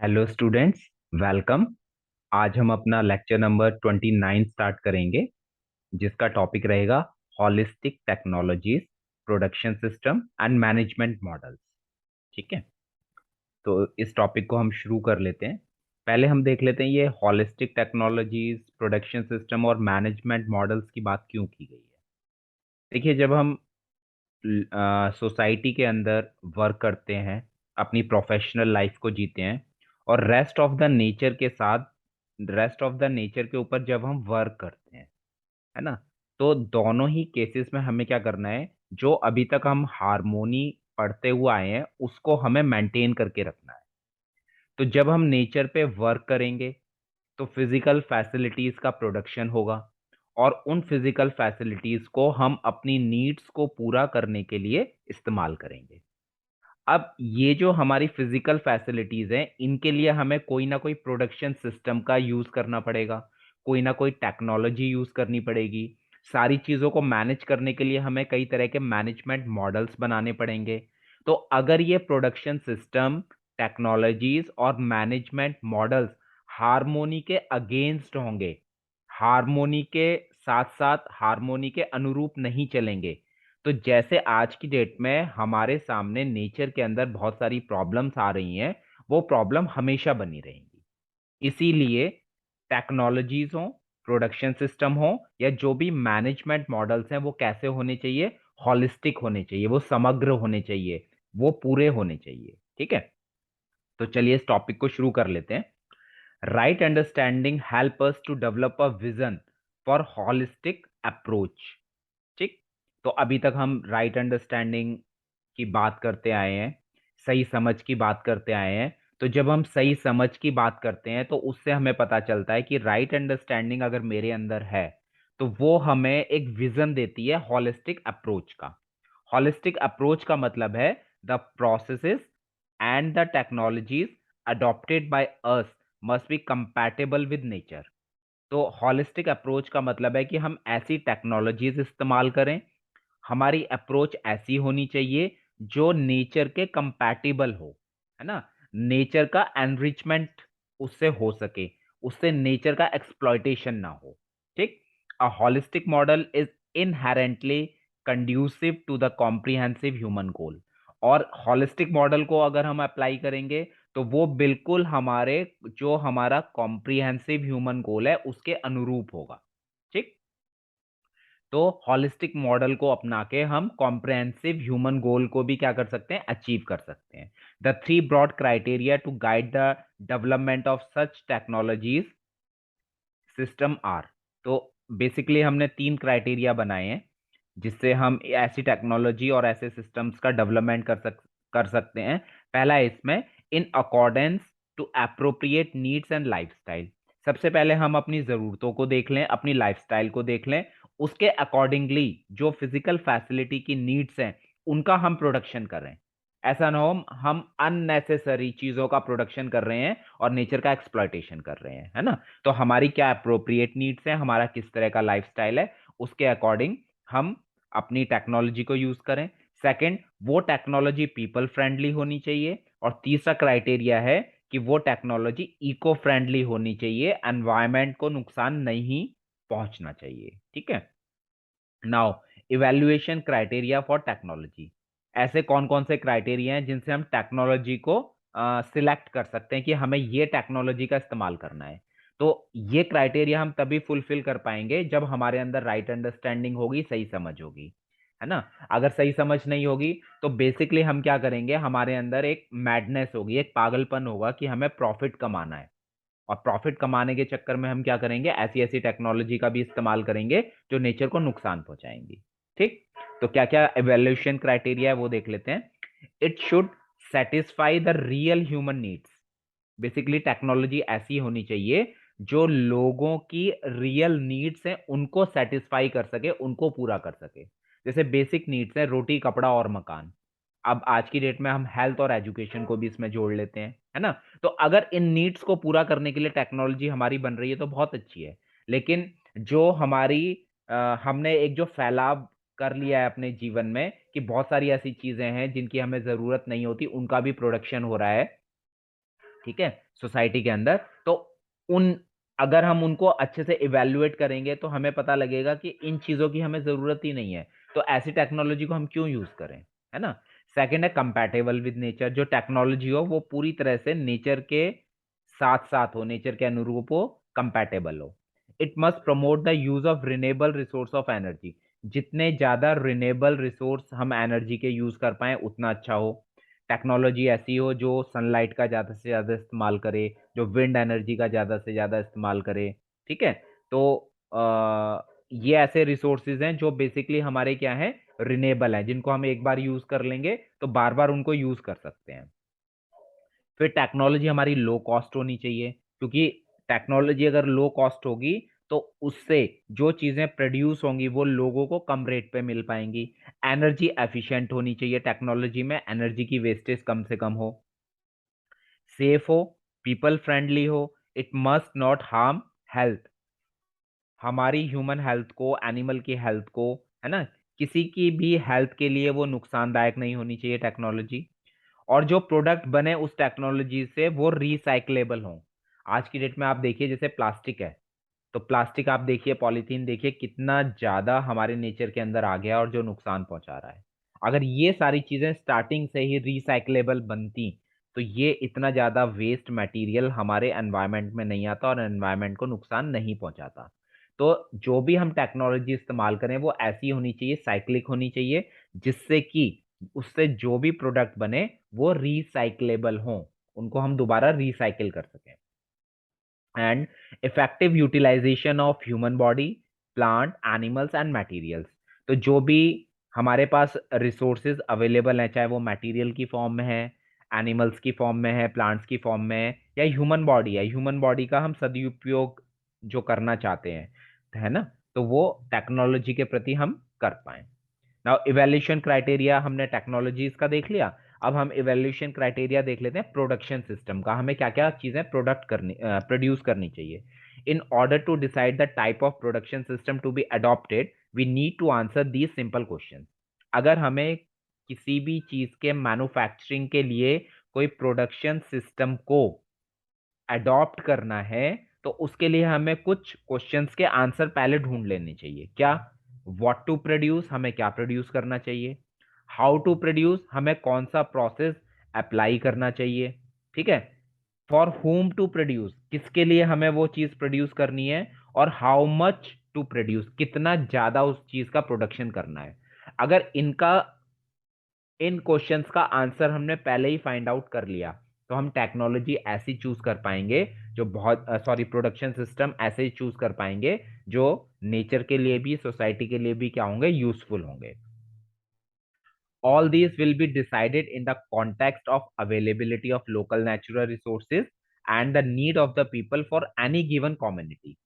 Hello students, welcome. आज हम अपना लेक्चर नंबर 29 स्टार्ट करेंगे, जिसका टॉपिक रहेगा holistic technologies, production system and management models. ठीक है, तो इस टॉपिक को हम शुरू कर लेते हैं। पहले हम देख लेते हैं ये हॉलिस्टिक टेक्नोलॉजीज, प्रोडक्शन सिस्टम और मैनेजमेंट मॉडल्स की बात क्यों की गई है। देखिए, जब हम सोसाइटी के अंदर वर्क करते हैं, अपनी प्रोफेशनल लाइफ को जीते हैं और रेस्ट ऑफ द नेचर के ऊपर जब हम वर्क करते हैं, है ना, तो दोनों ही केसेस में हमें क्या करना है, जो अभी तक हम हार्मोनी पढ़ते हुए आए हैं उसको हमें मेंटेन करके रखना है। तो जब हम नेचर पे वर्क करेंगे तो फिजिकल फैसिलिटीज का प्रोडक्शन होगा और उन फिजिकल फैसिलिटीज को हम अपनी नीड्स को पूरा करने के लिए इस्तेमाल करेंगे। अब ये जो हमारी फिजिकल फैसिलिटीज हैं, इनके लिए हमें कोई ना कोई प्रोडक्शन सिस्टम का यूज करना पड़ेगा, कोई ना कोई टेक्नोलॉजी यूज करनी पड़ेगी। सारी चीजों को मैनेज करने के लिए हमें कई तरह के मैनेजमेंट मॉडल्स बनाने पड़ेंगे। तो अगर ये प्रोडक्शन सिस्टम, टेक्नोलॉजीज और मैनेजमेंट मॉडल्स हार्मोनी के अगेंस्ट होंगे, हार्मोनी के साथ साथ हार्मोनी के अनुरूप नहीं चलेंगे, तो जैसे आज की डेट में हमारे सामने नेचर के अंदर बहुत सारी प्रॉब्लम्स आ रही हैं, वो प्रॉब्लम हमेशा बनी रहेंगी। इसीलिए टेक्नोलॉजीज हो, प्रोडक्शन सिस्टम हो या जो भी मैनेजमेंट मॉडल्स हैं, वो कैसे होने चाहिए, हॉलिस्टिक होने चाहिए, वो समग्र होने चाहिए, वो पूरे होने चाहिए। ठीक है, तो चलिए इस टॉपिक को शुरू कर लेते हैं। Right understanding help us to develop a vision for holistic approach. ठीक, तो अभी तक हम राइट अंडरस्टैंडिंग की बात करते आए हैं, सही समझ की बात करते आए हैं। तो जब हम सही समझ की बात करते हैं तो उससे हमें पता चलता है कि राइट अंडरस्टैंडिंग अगर मेरे अंदर है तो वो हमें एक विजन देती है हॉलिस्टिक अप्रोच का। हॉलिस्टिक अप्रोच का मतलब है the processes and the technologies adopted by us must be compatible with nature। तो हॉलिस्टिक अप्रोच का मतलब है कि हम ऐसी टेक्नोलॉजीज इस्तेमाल करें, हमारी अप्रोच ऐसी होनी चाहिए जो नेचर के कंपैटिबल हो, है ना, नेचर का एनरिचमेंट उससे हो सके, उससे नेचर का एक्सप्लॉयटेशन ना हो। ठीक, a holistic model is inherently conducive to the comprehensive human goal. और हॉलिस्टिक मॉडल को अगर हम अप्लाई करेंगे तो वो बिल्कुल हमारे जो हमारा कॉम्प्रिहेंसिव ह्यूमन गोल है उसके अनुरूप होगा। ठीक, तो हॉलिस्टिक मॉडल को अपना के हम कॉम्प्रिहेंसिव ह्यूमन गोल को भी क्या कर सकते हैं, अचीव कर सकते हैं। The three broad criteria to guide the development of such technologies system are. तो बेसिकली हमने तीन क्राइटेरिया बनाए हैं जिससे हम ऐसी टेक्नोलॉजी और ऐसे सिस्टम्स का डेवलपमेंट कर सकते हैं। पहला है इसमें in accordance to appropriate needs and lifestyle. सबसे पहले हम अपनी ज़रूरतों को देख लें, अपनी लाइफस्टाइल को देख लें, उसके अकॉर्डिंगली जो फिजिकल फैसिलिटी की नीड्स हैं उनका हम प्रोडक्शन करें। ऐसा ना हो हम अननेसेसरी चीज़ों का प्रोडक्शन कर रहे हैं और नेचर का एक्सप्लॉयटेशन कर रहे हैं, है ना। तो हमारी क्या अप्रोप्रिएट नीड्स हैं, हमारा किस तरह का लाइफस्टाइल है, उसके अकॉर्डिंग हम अपनी टेक्नोलॉजी को यूज करें। सेकंड, वो टेक्नोलॉजी पीपल फ्रेंडली होनी चाहिए। और तीसरा क्राइटेरिया है कि वो टेक्नोलॉजी इको फ्रेंडली होनी चाहिए, एनवायरमेंट को नुकसान नहीं पहुंचना चाहिए। ठीक है, now evaluation criteria for technology. ऐसे कौन कौन से क्राइटेरिया हैं जिनसे हम टेक्नोलॉजी को सिलेक्ट कर सकते हैं कि हमें ये टेक्नोलॉजी का इस्तेमाल करना है। तो ये क्राइटेरिया हम तभी फुलफिल कर पाएंगे जब हमारे अंदर राइट अंडरस्टैंडिंग होगी, सही समझ होगी, है ना। अगर सही समझ नहीं होगी तो बेसिकली हम क्या करेंगे, हमारे अंदर एक मैडनेस होगी, एक पागलपन होगा कि हमें प्रॉफिट कमाना है। और प्रॉफिट कमाने के चक्कर में हम क्या करेंगे, ऐसी ऐसी टेक्नोलॉजी का भी इस्तेमाल करेंगे जो नेचर को नुकसान पहुंचाएंगी। ठीक, तो क्या क्या एवेल्यूशन क्राइटेरिया है वो देख लेते हैं। It should satisfy the real human needs. Basically technology ऐसी होनी चाहिए जो लोगों की रियल नीड्स हैं उनको सेटिस्फाई कर सके, उनको पूरा कर सके। जैसे बेसिक नीड्स हैं रोटी, कपड़ा और मकान। अब आज की डेट में हम हेल्थ और एजुकेशन को भी इसमें जोड़ लेते हैं, है ना। तो अगर इन नीड्स को पूरा करने के लिए टेक्नोलॉजी हमारी बन रही है तो बहुत अच्छी है। लेकिन जो हमारी हमने एक जो फैलाव कर लिया है अपने जीवन में कि बहुत सारी ऐसी चीजें हैं जिनकी हमें जरूरत नहीं होती, उनका भी प्रोडक्शन हो रहा है, ठीक है, सोसाइटी के अंदर। तो उन अगर हम उनको अच्छे से इवैल्यूएट करेंगे तो हमें पता लगेगा कि इन चीजों की हमें जरूरत ही नहीं है, तो ऐसी टेक्नोलॉजी को हम क्यों यूज करें, है ना। सेकंड है कंपैटिबल विद नेचर, जो टेक्नोलॉजी हो वो पूरी तरह से नेचर के साथ साथ हो, नेचर के अनुरूप हो, कंपैटिबल हो। It must promote the use of renewable resource of energy, जितने ज्यादा रिन्यूएबल रिसोर्स हम एनर्जी के यूज कर पाए उतना अच्छा हो। टेक्नोलॉजी ऐसी हो जो सनलाइट का ज्यादा से ज्यादा इस्तेमाल करे, जो विंड एनर्जी का ज्यादा से ज्यादा इस्तेमाल करे, ठीक है। तो ये ऐसे रिसोर्सेज हैं जो बेसिकली हमारे क्या है, रिन्यूएबल हैं, जिनको हम एक बार यूज कर लेंगे तो बार बार उनको यूज कर सकते हैं। फिर टेक्नोलॉजी हमारी लो कॉस्ट होनी चाहिए, क्योंकि टेक्नोलॉजी अगर लो कॉस्ट होगी तो उससे जो चीजें प्रोड्यूस होंगी वो लोगों को कम रेट पे मिल पाएंगी। एनर्जी एफिशिएंट होनी चाहिए, टेक्नोलॉजी में एनर्जी की वेस्टेज कम से कम हो। सेफ हो, पीपल फ्रेंडली हो, it must not harm health, हमारी ह्यूमन हेल्थ को, एनिमल की हेल्थ को, है ना, किसी की भी हेल्थ के लिए वो नुकसानदायक नहीं होनी चाहिए टेक्नोलॉजी। और जो प्रोडक्ट बने उस टेक्नोलॉजी से वो रिसाइकलेबल हो। आज की डेट में आप देखिए जैसे प्लास्टिक है, तो प्लास्टिक आप देखिए, पॉलीथीन देखिए कितना ज्यादा हमारे नेचर के अंदर आ गया और जो नुकसान पहुंचा रहा है। अगर ये सारी चीजें स्टार्टिंग से ही रिसाइकलेबल बनती तो ये इतना ज्यादा वेस्ट मटेरियल हमारे एनवायरनमेंट में नहीं आता और एनवायरनमेंट को नुकसान नहीं पहुंचाता। तो जो भी हम टेक्नोलॉजी इस्तेमाल करें वो ऐसी होनी चाहिए, साइक्लिक होनी चाहिए, जिससे कि उससे जो भी प्रोडक्ट बने वो रिसाइकलेबल हो, उनको हम दोबारा रिसाइकिल कर सकें। And effective utilisation of human body, plant, animals and materials, तो जो भी हमारे पास रिसोर्सेज अवेलेबल हैं, चाहे वो मटेरियल की फॉर्म में है, एनिमल्स की फॉर्म में है, प्लांट्स की फॉर्म में है, या ह्यूमन बॉडी है, ह्यूमन बॉडी का हम सदुपयोग जो करना चाहते हैं, है ना, तो वो टेक्नोलॉजी के प्रति हम कर पाए। नाउ इवैल्यूएशन क्राइटेरिया हमने टेक्नोलॉजीज का देख लिया। अब हम इवैल्यूएशन क्राइटेरिया देख लेते हैं प्रोडक्शन सिस्टम का, हमें क्या क्या चीजें प्रोड्यूस करनी चाहिए। In order to decide the type of production system to be adopted, we need to answer these simple question. अगर हमें किसी भी चीज के मैन्युफैक्चरिंग के लिए कोई प्रोडक्शन सिस्टम को अडॉप्ट करना है तो उसके लिए हमें कुछ क्वेश्चंस के आंसर पहले ढूंढ लेने चाहिए। क्या? व्हाट टू प्रोड्यूस, हमें क्या प्रोड्यूस करना चाहिए। हाउ टू प्रोड्यूस, हमें कौन सा प्रोसेस अप्लाई करना चाहिए, ठीक है। फॉर होम टू प्रोड्यूस, किसके लिए हमें वो चीज प्रोड्यूस करनी है। और हाउ मच टू प्रोड्यूस, कितना ज्यादा उस चीज का प्रोडक्शन करना है। अगर इन क्वेश्चंस का आंसर हमने पहले ही फाइंड आउट कर लिया तो हम टेक्नोलॉजी ऐसी चूज कर पाएंगे जो बहुत प्रोडक्शन सिस्टम ऐसे ही चूज कर पाएंगे जो नेचर के लिए भी, सोसाइटी के लिए भी क्या होंगे, यूजफुल होंगे। All these will be decided in the context of availability of local natural resources and the need of the people for any given community.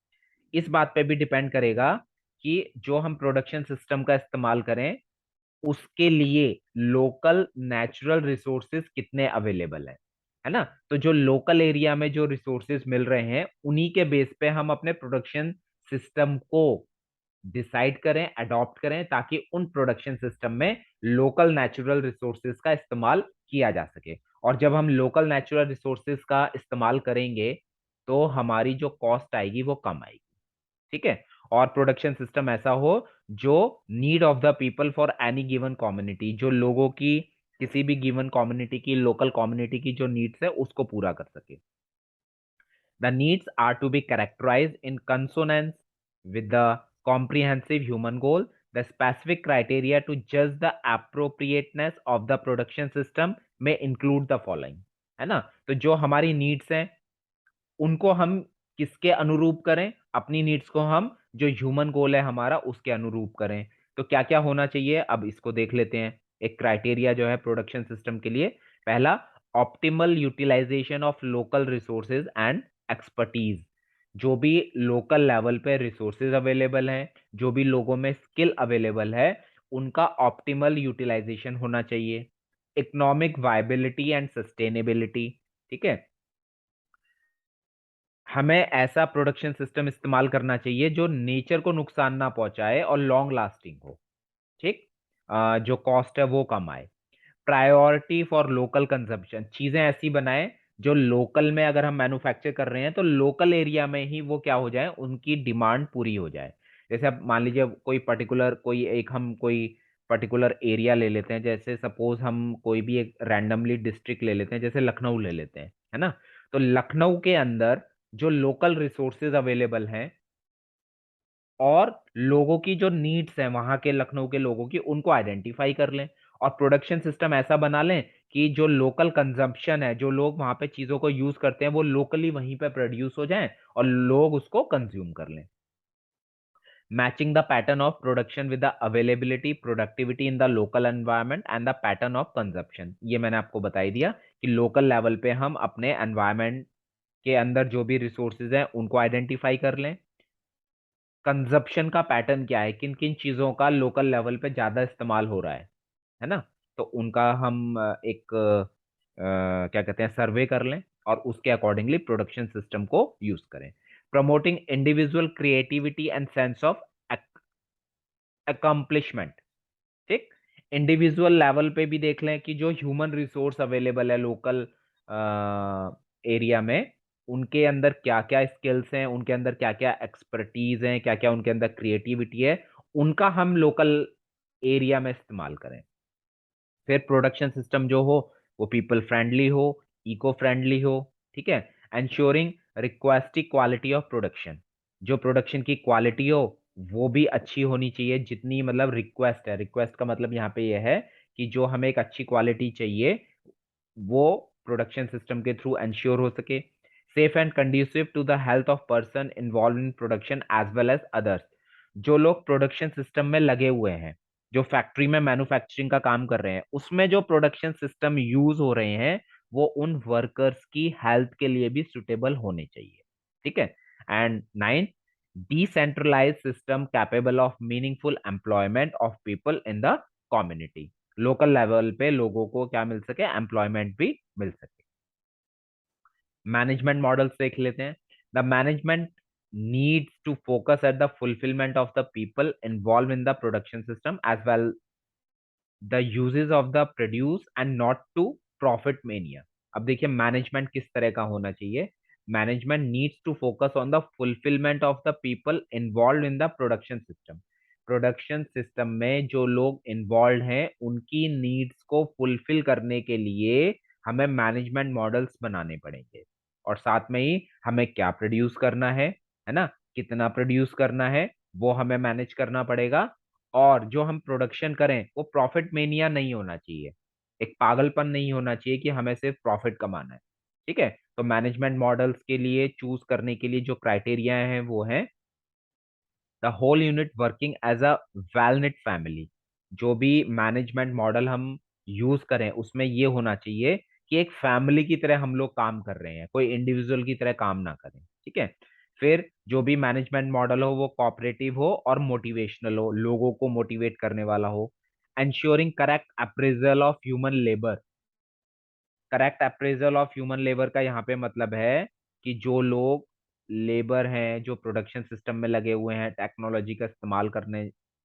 इस बात पे भी डिपेंड करेगा कि जो हम प्रोडक्शन सिस्टम का इस्तेमाल करें उसके लिए लोकल नेचुरल रिसोर्सेज कितने अवेलेबल है ना। तो जो लोकल एरिया में जो रिसोर्सेज मिल रहे हैं उन्हीं के बेस पे हम अपने प्रोडक्शन सिस्टम को डिसाइड करें, अडॉप्ट करें, ताकि उन प्रोडक्शन सिस्टम में लोकल नेचुरल रिसोर्सेज का इस्तेमाल किया जा सके। और जब हम लोकल नेचुरल रिसोर्सेज का इस्तेमाल करेंगे तो हमारी जो कॉस्ट आएगी वो कम आएगी, ठीक है। और प्रोडक्शन सिस्टम ऐसा हो जो need of the people for any given community, जो लोगों की, किसी भी गिवन कम्युनिटी की, लोकल कम्युनिटी की जो नीड्स है उसको पूरा कर सके। The needs are to be characterized in consonance with the comprehensive human goal. The specific criteria to judge the appropriateness of the production system may include the following, है ना। तो जो हमारी नीड्स हैं उनको हम किसके अनुरूप करें, अपनी नीड्स को हम जो ह्यूमन गोल है हमारा उसके अनुरूप करें। तो क्या क्या होना चाहिए अब इसको देख लेते हैं। एक क्राइटेरिया जो है प्रोडक्शन सिस्टम के लिए, पहला, optimal utilisation of local resources and expertise, जो भी लोकल लेवल पे रिसोर्सेज अवेलेबल हैं, जो भी लोगों में स्किल अवेलेबल है, उनका ऑप्टिमल यूटिलाइजेशन होना चाहिए। इकोनॉमिक वायबिलिटी एंड सस्टेनेबिलिटी, ठीक है, हमें ऐसा प्रोडक्शन सिस्टम इस्तेमाल करना चाहिए जो नेचर को नुकसान ना पहुंचाए और लॉन्ग लास्टिंग हो, ठीक। जो कॉस्ट है वो कम आए। प्रायोरिटी फॉर लोकल कंजम्पशन, चीजें ऐसी बनाए जो लोकल में अगर हम मैन्युफैक्चर कर रहे हैं तो लोकल एरिया में ही वो क्या हो जाए, उनकी डिमांड पूरी हो जाए। जैसे अब मान लीजिए कोई पर्टिकुलर एरिया ले लेते हैं, जैसे सपोज हम कोई भी एक रैंडमली डिस्ट्रिक्ट ले लेते हैं, जैसे लखनऊ ले लेते हैं, है ना। तो लखनऊ के अंदर जो लोकल रिसोर्सेज अवेलेबल हैं और लोगों की जो नीड्स हैं वहां के लखनऊ के लोगों की, उनको आइडेंटिफाई कर लें और प्रोडक्शन सिस्टम ऐसा बना लें कि जो लोकल कंजम्पशन है, जो लोग वहां पे चीजों को यूज करते हैं, वो लोकली वहीं पे प्रोड्यूस हो जाएं और लोग उसको कंज्यूम कर लें। Matching the pattern of production with the availability productivity in the local environment and the pattern of consumption, ये मैंने आपको बता ही दिया कि लोकल लेवल पे हम अपने एनवायरनमेंट के अंदर जो भी रिसोर्सेज हैं उनको आइडेंटिफाई कर लें। कंजप्शन का पैटर्न क्या है, किन किन चीजों का लोकल लेवल पे ज्यादा इस्तेमाल हो रहा है ना। तो उनका हम क्या कहते हैं, सर्वे कर लें और उसके अकॉर्डिंगली प्रोडक्शन सिस्टम को यूज करें। Promoting individual creativity and sense of accomplishment. ठीक, इंडिविजुअल लेवल पे भी देख लें कि जो ह्यूमन रिसोर्स अवेलेबल है लोकल एरिया में, उनके अंदर क्या क्या स्किल्स हैं, उनके अंदर क्या क्या एक्सपर्टीज हैं, क्या क्या उनके अंदर क्रिएटिविटी है, उनका हम लोकल एरिया में इस्तेमाल करें। फिर प्रोडक्शन सिस्टम जो हो वो पीपल फ्रेंडली हो, इको फ्रेंडली हो। ठीक है, ensuring requesting quality of production, जो प्रोडक्शन की क्वालिटी हो वो भी अच्छी होनी चाहिए, जितनी मतलब रिक्वेस्ट है, रिक्वेस्ट का मतलब यहाँ पे ये है कि जो हमें एक अच्छी क्वालिटी चाहिए वो प्रोडक्शन सिस्टम के थ्रू एंश्योर हो सके। Safe and conducive to the health of person involve in production as well as others, जो लोग प्रोडक्शन सिस्टम में लगे हुए हैं, जो फैक्ट्री में मैन्युफैक्चरिंग का काम कर रहे हैं, उसमें जो प्रोडक्शन सिस्टम यूज हो रहे हैं वो उन वर्कर्स की हेल्थ के लिए भी सुटेबल होने चाहिए। ठीक है। And nine, decentralise system capable of meaningful employment of people in the community, local level पे लोगों को क्या मिल सके, एम्प्लॉयमेंट भी मिल सके। मैनेजमेंट मॉडल्स देख लेते हैं। The management needs to focus at the fulfillment of the people involved in the production system as well the uses of the produce and not to profit mania। अब देखिए management किस तरह का होना चाहिए। Management needs to focus on the fulfilment of the people involve in the production system, production system में जो लोग इन्वॉल्व हैं उनकी नीड्स को फुलफिल करने के लिए हमें मैनेजमेंट मॉडल्स बनाने पड़ेंगे। और साथ में ही हमें क्या प्रोड्यूस करना है ना, कितना प्रोड्यूस करना है वो हमें मैनेज करना पड़ेगा। और जो हम प्रोडक्शन करें वो प्रॉफिट मेनिया नहीं होना चाहिए, एक पागलपन नहीं होना चाहिए कि हमें सिर्फ प्रॉफिट कमाना है। ठीक है, तो मैनेजमेंट मॉडल्स के लिए चूज करने के लिए जो क्राइटेरिया हैं वो हैं the whole unit working as a well knit family. जो भी मैनेजमेंट मॉडल हम यूज करें उसमें ये होना चाहिए कि एक फैमिली की तरह हम लोग काम कर रहे हैं, कोई इंडिविजुअल की तरह काम ना करें। ठीक है। फिर जो भी मैनेजमेंट मॉडल हो वो कोऑपरेटिव हो और मोटिवेशनल हो, लोगों को मोटिवेट करने वाला हो। Ensuring correct appraisal of human labour. Correct appraisal of human labour का यहाँ पे मतलब है कि जो लोग लेबर हैं, जो प्रोडक्शन सिस्टम में लगे हुए हैं, टेक्नोलॉजी का इस्तेमाल करने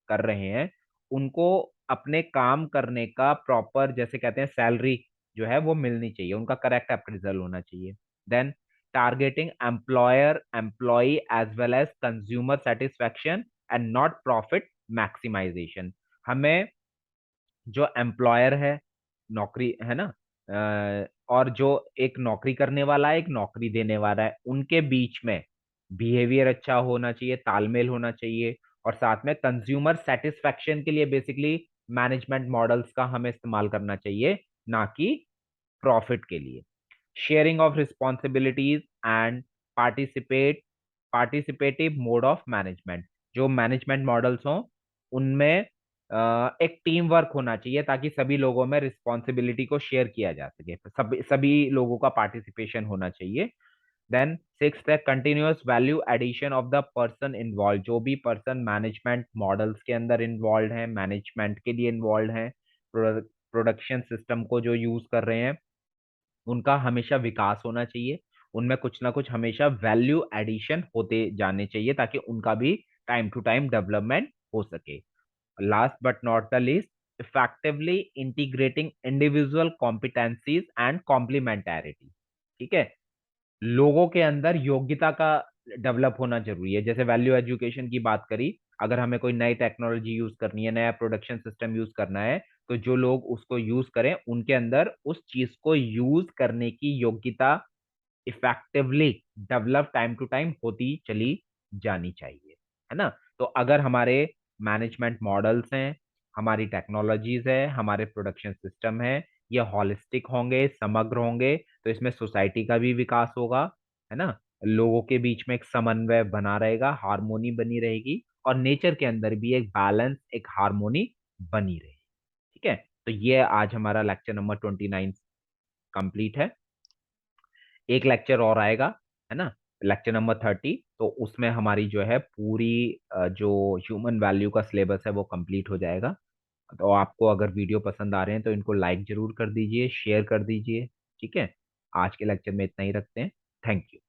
कर रहे हैं, उनको अपने काम करने का प्रॉपर, जैसे कहते हैं सैलरी जो है वो मिलनी चाहिए, उनका करेक्ट अप्रेजल होना चाहिए। Then targeting employer employ as well as consumer satisfaction and not profit maximisation. हमें जो एम्प्लॉयर है, नौकरी है ना, और जो एक नौकरी करने वाला है, एक नौकरी देने वाला है, उनके बीच में बिहेवियर अच्छा होना चाहिए, तालमेल होना चाहिए। और साथ में कंज्यूमर सेटिस्फैक्शन के लिए बेसिकली मैनेजमेंट मॉडल्स का हमें इस्तेमाल करना चाहिए, ना कि प्रॉफिट के लिए। Sharing of responsibilities and participate participative mode of management. जो मैनेजमेंट मॉडल्स हों उनमें एक टीम वर्क होना चाहिए ताकि सभी लोगों में रिस्पॉन्सिबिलिटी को शेयर किया जा सके, सभी सभी लोगों का पार्टिसिपेशन होना चाहिए। देन सिक्स है continuous value addition of the person involve. जो भी पर्सन मैनेजमेंट मॉडल्स के अंदर इन्वॉल्व हैं, मैनेजमेंट के लिए इन्वॉल्व हैं, प्रोडक्शन सिस्टम को जो यूज कर रहे हैं, उनका हमेशा विकास होना चाहिए, उनमें कुछ ना कुछ हमेशा वैल्यू एडिशन होते जाने चाहिए ताकि उनका भी टाइम टू टाइम डेवलपमेंट हो सके। Last but not the least, effectively integrating individual competencies and complementarity. ठीक है। लोगों के अंदर योग्यता का डेवलप होना जरूरी है। जैसे वैल्यू एजुकेशन की बात करी, अगर हमें कोई नई टेक्नोलॉजी यूज करनी है, नया प्रोडक्शन सिस्टम यूज करना है, तो जो लोग उसको यूज करें उनके अंदर उस चीज को यूज करने की योग्यता effectively develop time to time होती चली जानी चाहिए, है ना। तो अगर हमारे मैनेजमेंट मॉडल्स हैं, हमारी टेक्नोलॉजीज है, हमारे प्रोडक्शन सिस्टम है, ये हॉलिस्टिक होंगे, समग्र होंगे, तो इसमें सोसाइटी का भी विकास होगा, है ना। लोगों के बीच में एक समन्वय बना रहेगा, हार्मोनी बनी रहेगी, और नेचर के अंदर भी एक बैलेंस, एक हार्मोनी बनी रहेगी। ठीक है। तो ये आज हमारा लेक्चर नंबर 29 कंप्लीट है। एक लेक्चर और आएगा, है ना, लेक्चर नंबर 30। तो उसमें हमारी जो है पूरी जो ह्यूमन वैल्यू का सिलेबस है वो कंप्लीट हो जाएगा। तो आपको अगर वीडियो पसंद आ रहे हैं तो इनको लाइक जरूर कर दीजिए, शेयर कर दीजिए। ठीक है। आज के लेक्चर में इतना ही रखते हैं। Thank you.